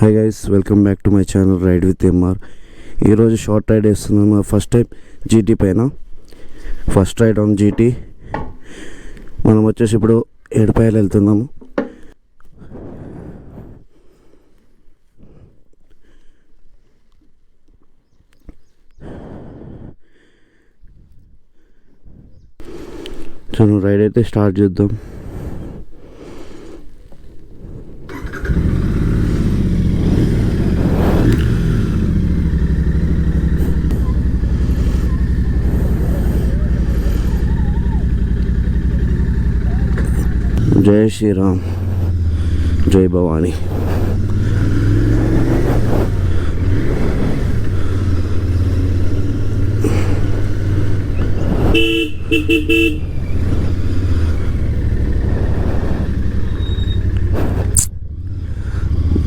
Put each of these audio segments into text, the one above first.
Hi guys, welcome back to my channel ride with MR. ఈరోజు short ride వేస్తున్నాము. First time GT పైన, first ride on GT. మనం వచ్చేసి ఇప్పుడు ఏడుపాయలు వెళ్తున్నాము. చలో రైడ్ అయితే స్టార్ట్ చేద్దాం. జై శ్రీరామ్, జై భవానీ.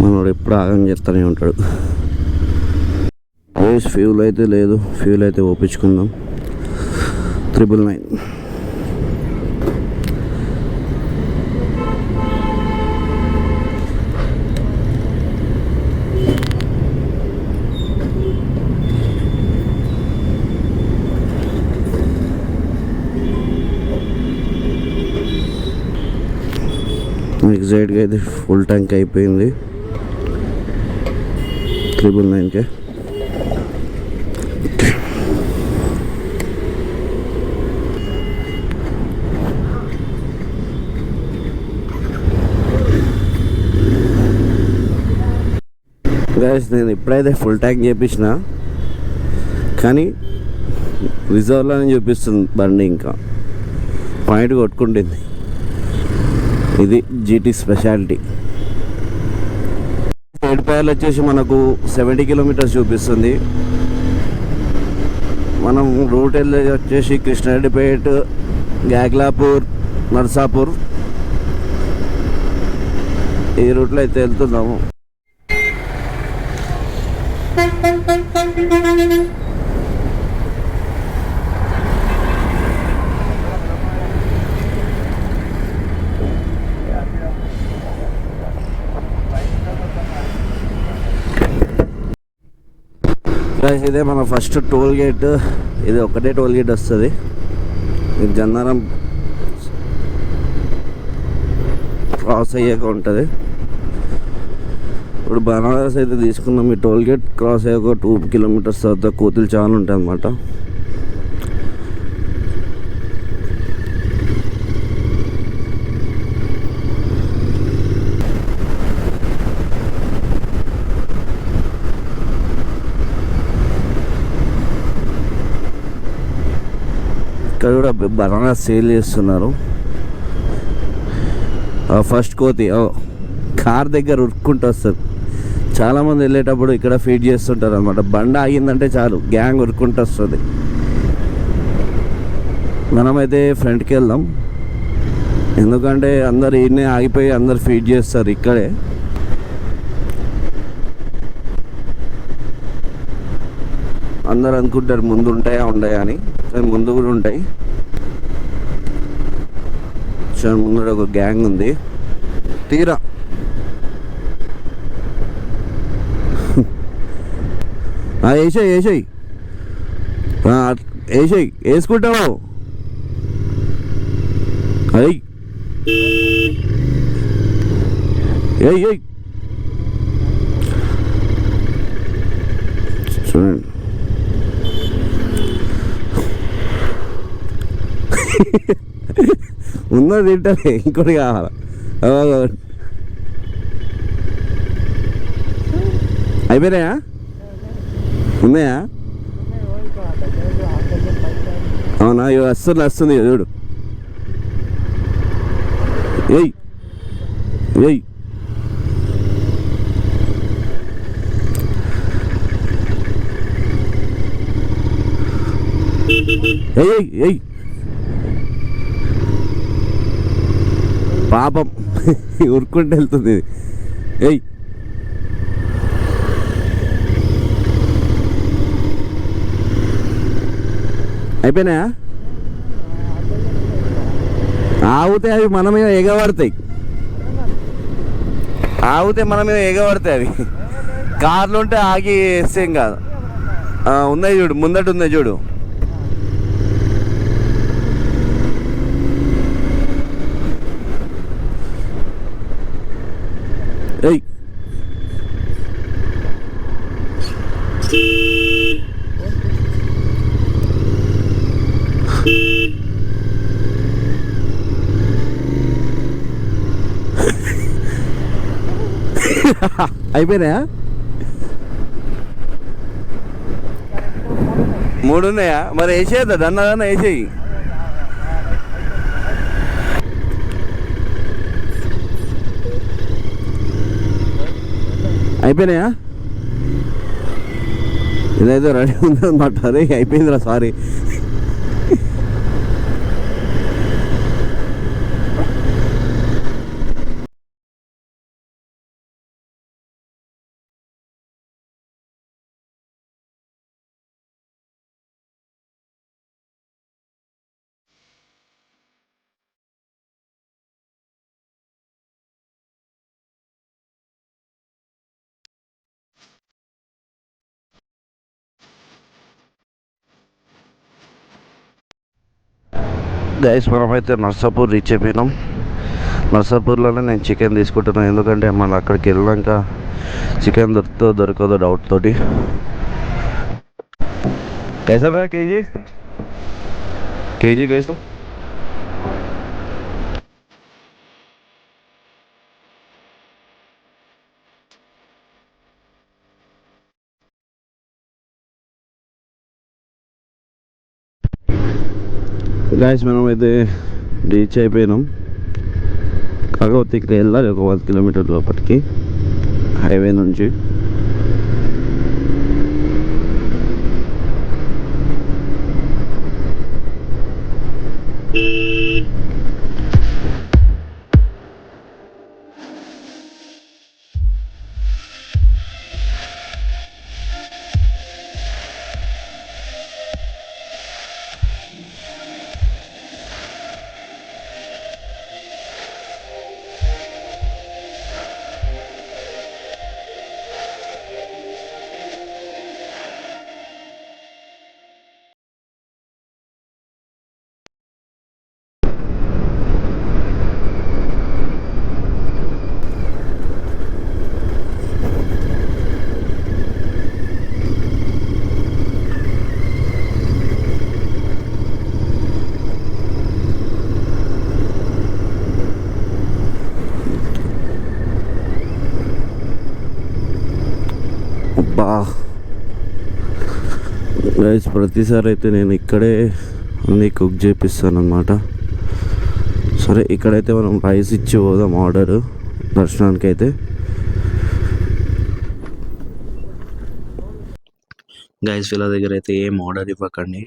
మనోడు ఎప్పుడు ఆగం చేస్తూనే ఉంటాడు. ఫ్యూల్ అయితే లేదు, ఫ్యూల్ అయితే ఒప్పించుకుందాం. 999. ఎగ్జాక్ట్గా అయితే ఫుల్ ట్యాంక్ అయిపోయింది 999కే. గైస్, నేను ఇప్పుడైతే ఫుల్ ట్యాంక్ చేపించిన, కానీ రిజర్వ్లోనే చూపిస్తుంది బండి. ఇంకా పాయింట్ కొట్టుకుంటుంది. ఇది జీటీ స్పెషాలిటీ. ఏడుపాయలు వచ్చేసి మనకు 70 కిలోమీటర్స్ చూపిస్తుంది. మనం రూట్ వెళ్ళేది వచ్చేసి కృష్ణారెడ్డిపేట, గాగ్లాపూర్, నర్సాపూర్, ఈ రూట్లో అయితే వెళ్తున్నాము. ఇదే మన ఫస్ట్ టోల్ గేట్. ఇది ఒకటే టోల్ గేట్ వస్తుంది. ఇది జన్నారం క్రాస్ అయ్యాక ఉంటుంది. ఇప్పుడు బనారస్ అయితే తీసుకున్నాం. ఈ టోల్ గేట్ క్రాస్ అయ్యాక 2 కిలోమీటర్స్ తర్వాత కోతులు చాలా ఉంటాయి అన్నమాట. ఇక్కడ కూడా బనానా సేల్ చేస్తున్నారు. ఫస్ట్ కోతి కార్ దగ్గర ఉరుక్కుంటూ వస్తారు. చాలామంది వెళ్ళేటప్పుడు ఇక్కడ ఫీడ్ చేస్తుంటారు అనమాట. బండ ఆగిందంటే చాలు గ్యాంగ్ ఉరుక్కుంటూ వస్తుంది. మనమైతే ఫ్రంట్కి వెళ్దాం, ఎందుకంటే అందరు ఈయనే ఆగిపోయి అందరు ఫీడ్ చేస్తారు ఇక్కడే. అందరు అనుకుంటారు ముందు ఉంటాయా ఉండయా అని, కానీ ముందు కూడా ఉంటాయి. చాలా ముందు ఒక గ్యాంగ్ ఉంది. తీరా వేసాయి వేసాయి వేసాయి వేసుకుంటావు. అయ్యి ఏయ్ చూడండి. ఉందో తింటానే, ఇంకోటి కావాలా? అయిపోయినాయా? ఉన్నాయా? అవునా? వస్తుంది చూడు. ఏయ్ ఏయ్ ఏయ్ ఏయ్ పాపం ఉరుక్కుంటూ వెళ్తుంది. ఏయ్ అయిపోయినాయా? ఆగితే అవి మన మీద ఎగబడతాయి. ఆగితే మన మీద ఎగబడతాయి అవి. కార్లు ఉంటే ఆగి వేస్తే ఏం కాదు. ఉన్నాయి చూడు, ముందట ఉన్నాయి చూడు. ఏయ్ అయిపోయినాయా? 3 ఉన్నాయా? మరి వేసేద్దా దన్నదన్న వేసేయి. అయిపోయినాయా? ఇదైతే రెడీ ఉందన్నమాట. అదే అయిపోయిందిరా, సారీ. గైస్ మనమైతే నర్సాపూర్ రీచ్ అయిపోయినాం. నర్సాపూర్లోనే నేను చికెన్ తీసుకుంటున్నాను, ఎందుకంటే మళ్ళీ అక్కడికి వెళ్ళాక చికెన్ దొరుకుతుందో దొరకదో డౌట్ తోటి. कैसा भैया केजी? केजी कैसा? గాయస్ మనమైతే రీచ్ అయిపోయినాం. కాకపోతే ఇక్కడ వెళ్ళాలి ఒక 1 కిలోమీటర్ లోపలికి హైవే నుంచి. గైస్ ప్రతిసారి అయితే నేను ఇక్కడే అన్నీ కుక్ చేపిస్తాను అన్నమాట. సరే ఇక్కడైతే మనం రైస్ ఇచ్చి పోదాం ఆర్డర్ దర్శనానికి అయితే. గైస్ వీళ్ళ దగ్గర అయితే ఏం ఆర్డర్ ఇవ్వకండి,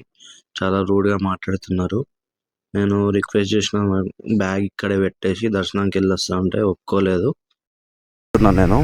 చాలా రూడ్గా మాట్లాడుతున్నారు. నేను రిక్వెస్ట్ చేసిన బ్యాగ్ ఇక్కడే పెట్టేసి దర్శనానికి వెళ్ళొస్తా అంటే ఒప్పుకోలేదు నేను.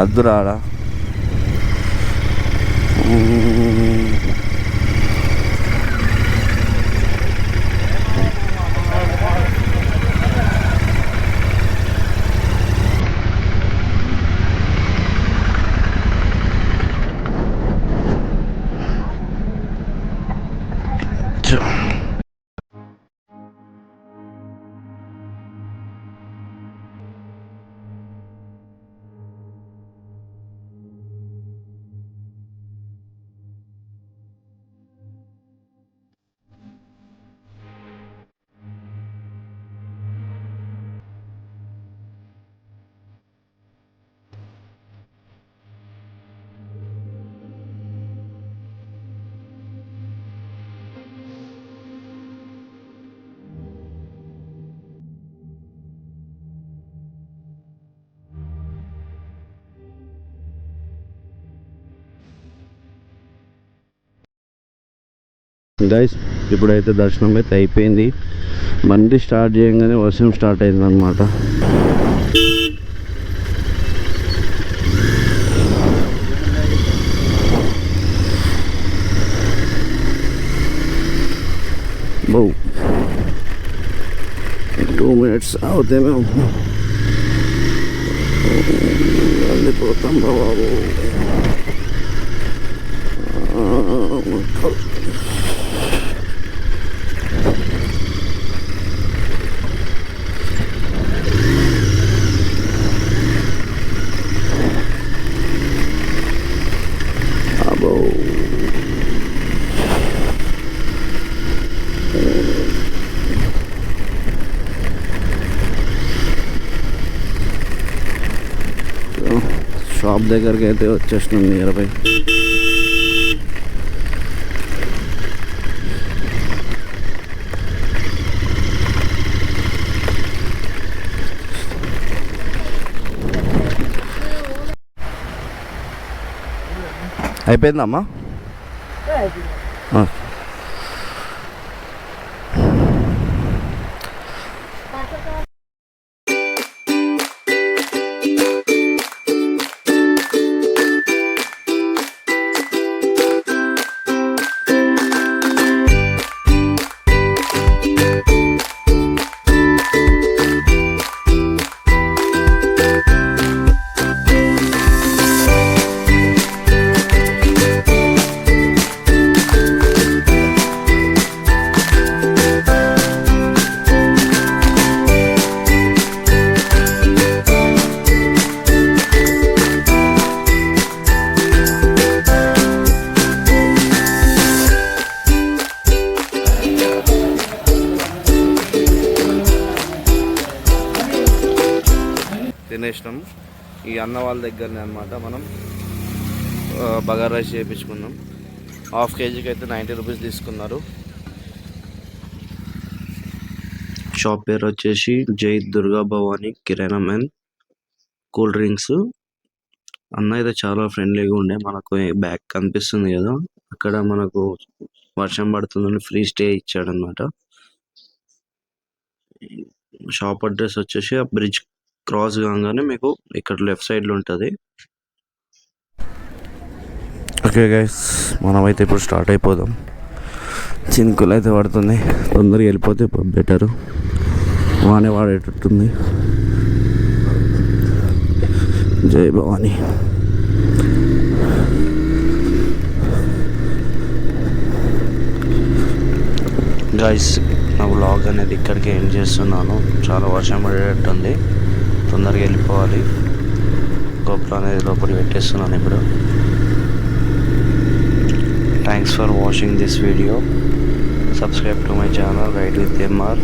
అద్దురాడా గైస్ ఇప్పుడైతే దర్శనం అయితే అయిపోయింది. బండి స్టార్ట్ చేయగానే వర్షం స్టార్ట్ అయింది అనమాట. బౌ 2 minutes అవుతే మేము వెళ్ళిపోతాం బాబు. అబ్బో షాప్ దగ్గరికి అయితే వచ్చేసినాం నియర్ బై. అయిపోయిందమ్మా. తినేసినాం. ఈ అన్న వాళ్ళ దగ్గరనే అనమాట మనం బగారా రైస్ చేయించుకున్నాం. 1/2 kgకి అయితే 90 రూపీస్ తీసుకున్నారు. షాప్ పేరు వచ్చేసి జై దుర్గా భవానీ కిరాణా మ్యాన్ కూల్ డ్రింక్స్. అన్న అయితే చాలా ఫ్రెండ్లీగా ఉండే. మనకు బ్యాగ్ కనిపిస్తుంది కదా, అక్కడ మనకు వర్షం పడుతుందని ఫ్రీ స్టే ఇచ్చాడనమాట. షాప్ అడ్రస్ వచ్చేసి ఆ బ్రిడ్జ్ క్రాస్ కాగానే మీకు ఇక్కడ లెఫ్ట్ సైడ్లో ఉంటుంది. ఓకే గైస్, మనమైతే ఇప్పుడు స్టార్ట్ అయిపోదాం. చినుకులు అయితే పడుతుంది, తొందరగా వెళ్ళిపోతే బెటరు. వానే వాడేటట్టుంది. జై భవానీ. గైస్ నా వ్లాగ్ అనేది ఇక్కడికి ఎండ్ చేస్తున్నాను. చాలా వర్షం పడేటట్టుంది, తొందరగా వెళ్ళిపోవాలి. గోపురం అనేది లోపలికి పెట్టేస్తున్నాను ఇప్పుడు. Thanks for watching this video. Subscribe to my channel ride with MR.